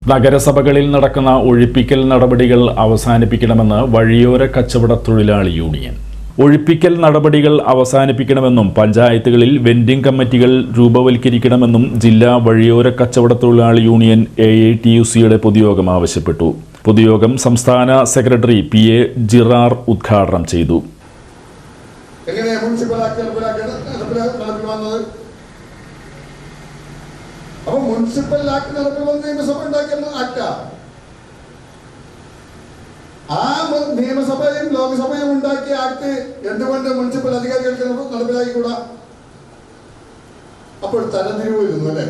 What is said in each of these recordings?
നഗരസഭകളിൽ നടക്കുന്ന ഒഴിപ്പിക്കൽ നടപടികൾ അവസാനിപ്പിക്കണമെന്ന് വഴിയോര കച്ചവട തൊഴിലാളി യൂണിയൻ. ഒഴിപ്പിക്കൽ നടപടികൾ അവസാനിപ്പിക്കണമെന്നും പഞ്ചായത്തുകളിൽ വെൻഡിംഗ് കമ്മിറ്റികൾ രൂപവൽക്കരിക്കണമെന്നും ജില്ലാ വഴിയോര കച്ചവട തൊഴിലാളി യൂണിയൻ AITUC പൊതുയോഗം ആവശ്യപ്പെട്ടു. പൊതുയോഗം സംസ്ഥാന സെക്രട്ടറി PA ജിറാർ ഉദ്ഘാടനം ചെയ്തു. മുനിസിപ്പൽ ആക്ട് നടപ്പിൽ നിയമസഭ ഉണ്ടാക്കിയ ആക്ടാ. ആ നിയമസഭയും ലോക്സഭയും ഉണ്ടാക്കിയ ആക്ട് എന്തുകൊണ്ട് മുനിസിപ്പൽ അധികാരികൾക്ക് നടപ്പിലാക്കിക്കൂടാ? അപ്പോൾ തരംതിരിവിരുന്നു അല്ലെ?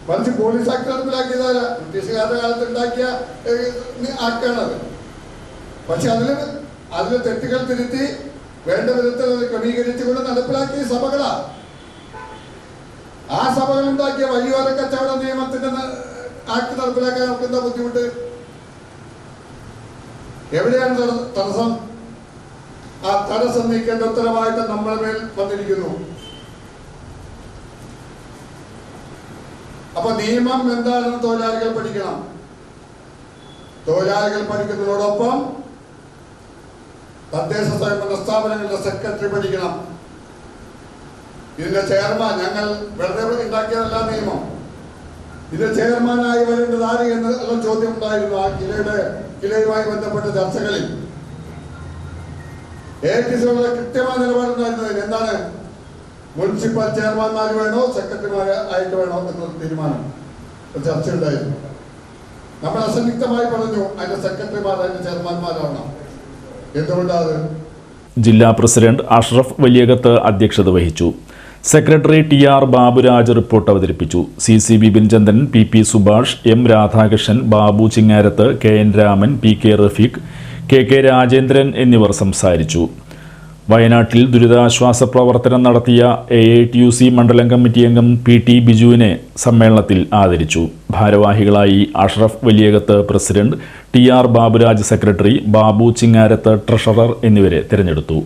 മറിച്ച് പോലീസ് ആക്ട് നടപ്പിലാക്കിയതല്ല, ബ്രിട്ടീഷുകാരുടെ കാലത്ത് ഉണ്ടാക്കിയ ആക്ടാണത്. പക്ഷെ അതിലെ തെറ്റുകൾ തിരുത്തി വേണ്ട വിധത്തിൽ ക്രമീകരിച്ചുകൊണ്ട് നടപ്പിലാക്കിയ സഭകളാ. ആ സഭകൾ ഉണ്ടാക്കിയ വഴിയോര കച്ചവട നിയമത്തിന്റെ ആക്ട് നടപ്പിലാക്കാൻ നമുക്ക് എന്താ ബുദ്ധിമുട്ട്? എവിടെയാണ് തടസ്സം? ആ തടസ്സം നീക്കേണ്ട ഉത്തരവാദിത്തം നമ്മുടെ മേൽ വന്നിരിക്കുന്നു. അപ്പൊ നിയമം എന്താണെന്ന് തൊഴിലാളികൾ പഠിക്കണം. തൊഴിലാളികൾ പഠിക്കുന്നതോടൊപ്പം തദ്ദേശ സ്വയംഭരണ സ്ഥാപനങ്ങളുടെ സെക്രട്ടറി പഠിക്കണം. ഇതിന്റെ ചെയർമാൻ, ഞങ്ങൾ വെറുതെ ഉണ്ടാക്കിയതല്ല നിയമം, ഇതിന്റെ ചെയർമാനായി വരേണ്ടത് ആര് എന്നുള്ള ചോദ്യം ഉണ്ടായിരുന്നു ആ കിലയുമായി ബന്ധപ്പെട്ട ചർച്ചകളിൽ. AITUC കൃത്യമായ നിലപാടുണ്ടായിരുന്നത് എന്താണ്? മുനിസിപ്പൽ ചെയർമാൻമാർ വേണോ സെക്രട്ടറിമാർ ആയിട്ട് വേണോ എന്നൊരു തീരുമാനം ചർച്ച ഉണ്ടായിരുന്നു. നമ്മൾ അസന്നിഗ്ധമായി പറഞ്ഞു അതിന്റെ സെക്രട്ടറിമാർ അതിന്റെ ചെയർമാൻമാരാണ്. എന്തുകൊണ്ടാണ്? ജില്ലാ പ്രസിഡന്റ് അഷ്റഫ് വലിയകത്ത് അധ്യക്ഷത വഹിച്ചു. സെക്രട്ടറി TR ബാബുരാജ് റിപ്പോർട്ട് അവതരിപ്പിച്ചു. CC Bipinchandran, PP Subhash, M Radhakrishnan, Babu Chingarath, KN Raman, PK Rafeeq, KK Rajendran എന്നിവർ സംസാരിച്ചു. വയനാട്ടിൽ ദുരിതാശ്വാസ പ്രവർത്തനം നടത്തിയ AITUC മണ്ഡലം കമ്മിറ്റി അംഗം PT ബിജുവിനെ സമ്മേളനത്തിൽ ആദരിച്ചു. ഭാരവാഹികളായി Ashraf Valiyakath president, TR Baburaj secretary, Babu Chingarath treasurer എന്നിവരെ തിരഞ്ഞെടുത്തു.